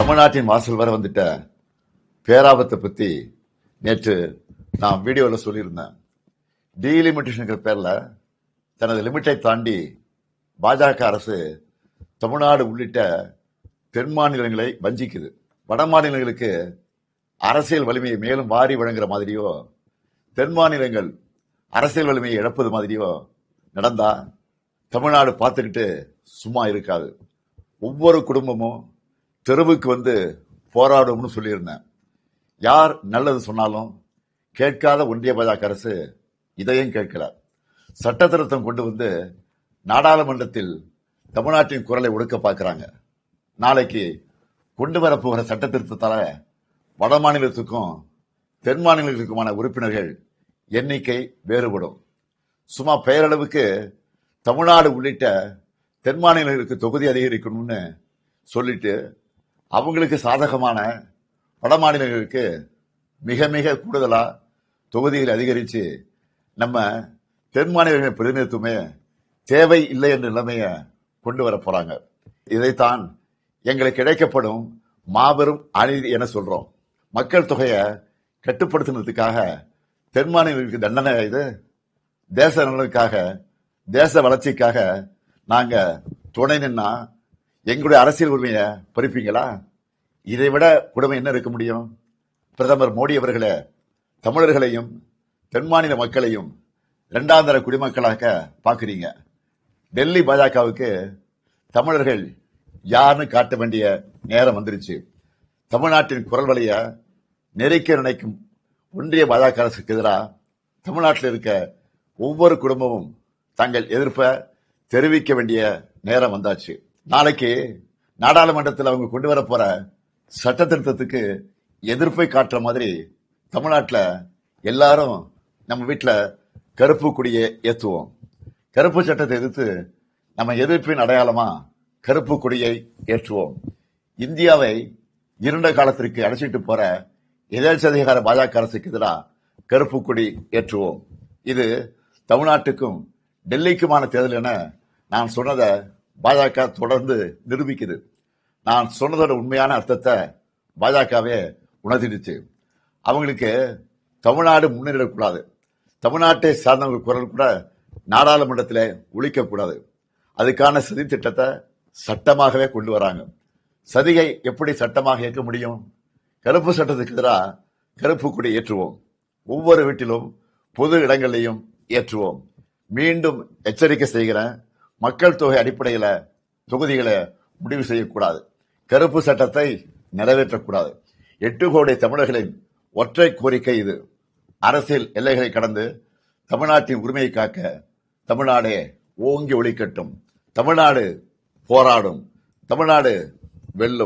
தமிழ்நாட்டின் வாசல் வர வந்துட்ட பேராபத்தை பத்தி நேற்று நான் வீடியோவில் சொல்லியிருந்தேன். டீலிமிட்டேஷன் பேர்ல தனது லிமிட்டை தாண்டி பாஜக அரசு தமிழ்நாடு உள்ளிட்ட தென் மாநிலங்களை வஞ்சிக்குது. வட மாநிலங்களுக்கு அரசியல் வலிமையை மேலும் வாரி வழங்குற மாதிரியோ, தென் மாநிலங்கள் அரசியல் வலிமையை இழப்பது மாதிரியோ நடந்தா தமிழ்நாடு பார்த்துக்கிட்டு சும்மா இருக்காது. ஒவ்வொரு குடும்பமும் தெருவுக்கு வந்து போராடும்னு சொல்லியிருந்தேன். யார் நல்லது சொன்னாலும் கேட்காத ஒன்றிய பாஜக அரசு இதையும் கேட்கல. சட்ட திருத்தம் கொண்டு வந்து நாடாளுமன்றத்தில் தமிழ்நாட்டின் குரலை ஒடுக்க பார்க்கிறாங்க. நாளைக்கு கொண்டு வரப்போகிற சட்ட திருத்தத்தால வட மாநிலத்துக்கும் தென் மாநிலங்களுக்குமான உறுப்பினர்கள் எண்ணிக்கை வேறுபடும். சும்மா பெயரளவுக்கு தமிழ்நாடு உள்ளிட்ட தென் மாநிலங்களுக்கு தொகுதி அதிகரிக்கணும்னு சொல்லிட்டு அவங்களுக்கு சாதகமான வட மாநிலங்களுக்கு மிக மிக கூடுதலா தொகுதிகளை அதிகரித்து நம்ம தென் மாநிலங்களின் பிரதிநிதித்துவமே தேவை இல்லை என்ற நிலைமைய கொண்டு வர போறாங்க. இதைத்தான் எங்களுக்கு கிடைக்கப்படும் மாபெரும் அநீதி என சொல்றோம். மக்கள் தொகையை கட்டுப்படுத்தினதுக்காக தென் மாநிலங்களுக்கு தண்டனை இது. தேச நலனுக்காக, தேச வளர்ச்சிக்காக நாங்க துணை நின்னா எங்களுடைய அரசியல் உரிமையை பறிப்பீங்களா? இதை விட கொடுமை என்ன இருக்க முடியும்? பிரதமர் மோடி அவர்களே, தமிழர்களையும் தென் மாநில மக்களையும் இரண்டாம் தர குடிமக்களாக பாக்குறீங்க. டெல்லி பாஜகவுக்கு தமிழர்கள் யாருன்னு காட்ட வேண்டிய நேரம் வந்துருச்சு. தமிழ்நாட்டின் குரல் வலைய நெருக்க நினைக்கும் ஒன்றிய பாஜக அரசுக்கு எதிராக தமிழ்நாட்டில் இருக்க ஒவ்வொரு குடும்பமும் தங்கள் எதிர்ப்பை தெரிவிக்க வேண்டிய நேரம் வந்தாச்சு. நாளைக்கு நாடாளுமன்றத்தில் அவங்க கொண்டு வர போற சட்ட திருத்தத்துக்கு எதிர்ப்பை காட்டுற மாதிரி தமிழ்நாட்டில் எல்லாரும் நம்ம வீட்டில் கருப்பு கொடியை ஏற்றுவோம். கருப்பு சட்டத்தை எதிர்த்து நம்ம எதிர்ப்பின் அடையாளமா கருப்பு கொடியை ஏற்றுவோம். இந்தியாவை இருண்ட காலத்திற்கு அழைச்சிட்டு போற எதேச்சதிகார பாஜக அரசுக்கு எதிராக கருப்பு கொடி ஏற்றுவோம். இது தமிழ்நாட்டுக்கும் டெல்லிக்குமான தேர்தல் என நான் சொன்னதை பாஜக தொடர்ந்து நிரூபிக்குது. நான் சொன்னதோட உண்மையான அர்த்தத்தை பாஜகவே உணர்த்திடுச்சு. அவங்களுக்கு தமிழ்நாடு முன்னேறிடக்கூடாது, தமிழ்நாட்டை சார்ந்தவங்க குரல் கூட நாடாளுமன்றத்தில் ஒழிக்கக்கூடாது. அதுக்கான சதி திட்டத்தை சட்டமாகவே கொண்டு வராங்க. சதியை எப்படி சட்டமாக ஏற்க முடியும்? கருப்பு சட்டத்துக்கு எதிராக கருப்பு கொடி ஏற்றுவோம். ஒவ்வொரு வீட்டிலும் பொது இடங்களிலையும் ஏற்றுவோம். மீண்டும் எச்சரிக்கை செய்கிறேன், மக்கள் தொகை அடிப்படையில தொகுதிகளை முடிவு செய்யக்கூடாது. கருப்பு சட்டத்தை நிறைவேற்றக்கூடாது. 8 கோடி தமிழர்களின் ஒற்றை கோரிக்கை இது. அரசியல் எல்லைகளை கடந்து தமிழ்நாட்டின் உரிமையை காக்க தமிழ்நாடே ஓங்கி ஒலிக்கட்டும். தமிழ்நாடு போராடும், தமிழ்நாடு வெல்லும்.